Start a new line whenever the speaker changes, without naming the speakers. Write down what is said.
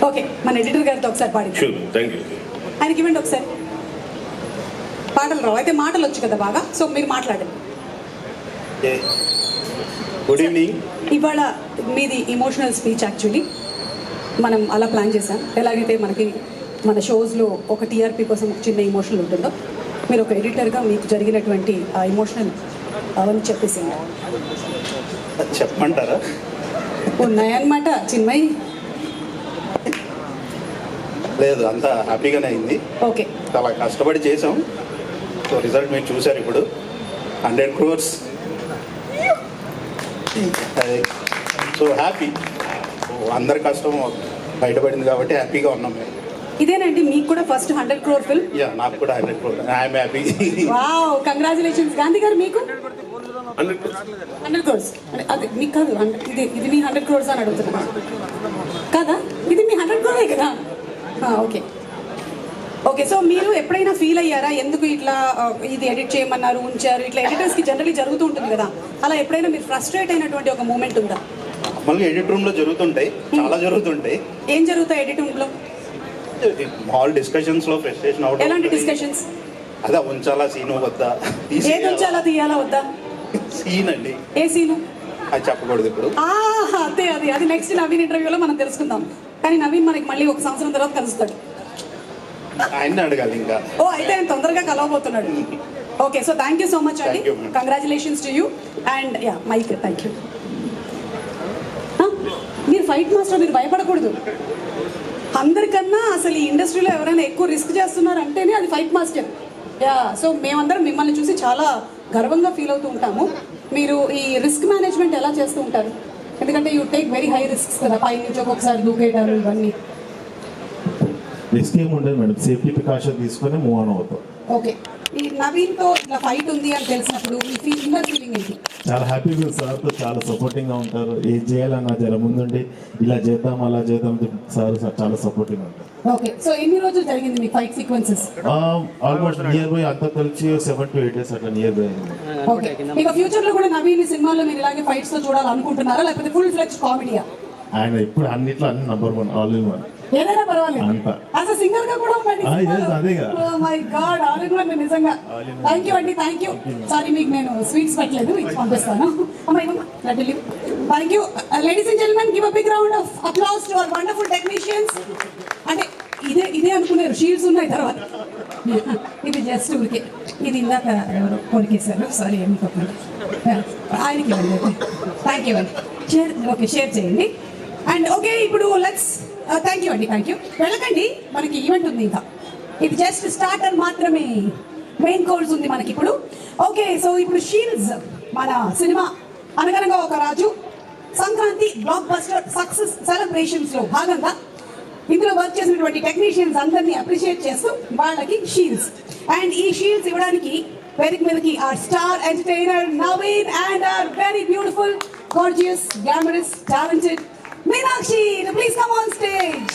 Okay, మన editor గారితో ఒకసారి పాడి. ఆయనకి ఇవ్వండి ఒకసారి. పాటలు రావు అయితే మాటలు వచ్చు కదా బాగా, సో మీరు మాట్లాడండి.
Good evening.
ఇవాళ మీది ఇమోషనల్ స్పీచ్. యాక్చువల్లీ మనం అలా ప్లాన్ చేశాం. ఎలాగైతే మనకి మన షోస్లో ఒక టీఆర్పీ కోసం ఒక చిన్న ఇమోషనల్ ఉంటుందో, మీరు ఒక ఎడిటర్గా మీకు జరిగినటువంటి ఆ ఇమోషనల్ అవన్నీ చెప్పేసింది.
చెప్పమంటారా?
ఉన్నాయన్నమాట చిన్మయి.
లేదు, అంతా హ్యాపీగానే అయింది.
ఓకే,
చాలా కష్టపడి చేసాం. సో రిజల్ట్ మీరు చూసారు ఇప్పుడు. 100 crores. So happy. అందరి కష్టం బయటపడింది కాబట్టి హ్యాపీగా ఉన్నాం మేము.
ఇదేనండి మీకు కూడా ఫస్ట్ 100 crore ఫిల్మ్?
యా, నాకు కూడా 100 crores. I'm happy.
Wow, congratulations. Gandhi గారు మీకు 100 crores. అదే మీకు కాదు, ఇది మీ 100 crores అని అడుగుతున్నా కదా? ఇది మీ 100 crore కదా? Okay okay. సో మీరు ఎప్పుడైనా ఫీల్ అయ్యారా, ఎందుకు ఇట్లా ఇది ఎడిట్ చేయమన్నారు ఉంచారు, ఇట్లా ఎడిటర్స్కి జనరల్లీ జరుగుతూ ఉంటుంది కదా, అలా ఎప్పుడైనా మీరు ఫ్రస్ట్రేట్ అయినటువంటి ఒక మూమెంట్ ఉందా?
మళ్ళీ ఎడిట్ రూమ్లో జరుగుతుంటాయి, చాలా జరుగుతుంటాయి.
ఏం జరుగుతాయి ఎడిట్ రూమ్లో?
ఆల్ డిస్కషన్స్లో ఫ్రస్ట్రేషన్ అవుట్.
ఎలాంటి డిస్కషన్స్?
అదే ఉంచాలా సీను వద్దా,
ఏది ఉంచాలా తీయాలా వద్దా?
సీన్ అండి.
ఏ సీను
అది చెప్పకూడదు ఇప్పుడు.
అదే అది నెక్స్ట్ నవీన్ ఇంటర్వ్యూలో మనం తెలుసుకుందాం. కానీ నవీన్ మనకి మళ్ళీ 1 సంవత్సరం తర్వాత కలుస్తాడు.
ఆయన్ని అడగాలి ఇంకా.
అయితే ఆయన తొందరగా కలవబోతున్నాడు. Okay, so thank you so much అండి. Congratulations to you and yeah mic. Thank you. మీరు ఫైట్ మాస్టర్, మీరు భయపడకూడదు. అందరికన్నా అసలు ఈ ఇండస్ట్రీలో ఎవరైనా ఎక్కువ రిస్క్ చేస్తున్నారు అంటేనే అది ఫైట్ మాస్టర్. యా, సో మేమందరం మిమ్మల్ని చూసి చాలా గర్వంగా ఫీల్ అవుతూ ఉంటాము. మీరు ఈ రిస్క్ మేనేజ్మెంట్ ఎలా చేస్తూ ఉంటారు? ఎందుకంటే you take very high risks కదా, పై నుంచి ఒక్కొక్కసారి దూకేయడాలు ఇవన్నీ.
రిస్క్ ఏమి ఉండదు మేడం, సేఫ్టీ ప్రికాషన్ తీసుకొని మూవ్ ఆన్ అవుతాం.
ఓకే, ఈ నవీన్తో ఇట్లా ఫైట్ ఉంది అని తెలిసినప్పుడు మీ ఫీలింగ్ ఏంటి?
చాలా హ్యాపీగా ఉంది. సార్తో చాలా సపోర్టింగ్గా ఉంటారు. ఏం చేయాలన్నా జర ముందుండి ఇలా చేద్దాం అలా చేద్దాం, సార్ చాలా సపోర్టింగ్ ఉంటారు.
ఓకే, సో ఎన్ని రోజులు జరిగింది మీ fight sequences?
Almost nearby అంతా కలిసి 7 to 8 days అట్లా నియర్ బై.
ఓకే, ఇక ఫ్యూచర్ లో కూడా నవీన్ సినిమాలో మీరు ఇలాగే ఫైట్స్ తో చూడాలనుకుంటున్నారా, లేకపోతే ఫుల్ ఫ్లెడ్జ్ కామెడీయా?
ఆయన ఇప్పుడు అన్నిట్లో అన్ని #1, ఆల్ ఇన్ వన్.
ఏదైనా పర్వాలేదు,
అంతా
యాజ్ అ సింగర్ గా కూడా ఉండండి.
అదేగా.
Oh my god, all in one నిజంగా. థ్యాంక్ యూ అండి, థ్యాంక్ యూ. సారీ మీకు నేను స్వీట్స్ పెట్టలేదు, ఇచ్చి పంపిస్తాను. Thank you. Ladies and gentlemen, give a big round of applause to our wonderful technicians. అంటే ఇదే అనుకున్నారు, షీల్డ్స్ ఉన్నాయి తర్వాత. ఇది జస్ట్ ఊరికే, ఇది ఇందాక ఎవరు కొనికేశారు, సారీ ఏమనుకోకండి. ఆయనకి ఇవ్వండి. థ్యాంక్ యూ అండి. ఓకే, షేర్ చేయండి. అండ్ ఓకే, ఇప్పుడు లెట్స్ థ్యాంక్ యూ అండి, థ్యాంక్ యూ. వెళ్ళకండి, మనకి ఈవెంట్ ఉంది ఇంకా. ఇది జస్ట్ స్టార్టర్ మాత్రమే, మెయిన్ కోర్స్ ఉంది మనకి ఇప్పుడు. ఓకే, సో ఇప్పుడు షీల్డ్స్ మన cinema Anaganaga Oka Raju Sankranti blockbuster success celebrations లో భాగంగా ఇందులో వర్క్ చేసినటువంటి టెక్నీషియన్స్ అందరినీ అప్రిషియేట్ చేస్తూ వాళ్ళకి షీల్డ్స్, అండ్ ఈ షీల్డ్స్ ఇవ్వడానికి వేదిక మీదకి our star entertainer Naveen and our very beautiful, gorgeous, glamorous, talented Meenakshi. Please come on stage.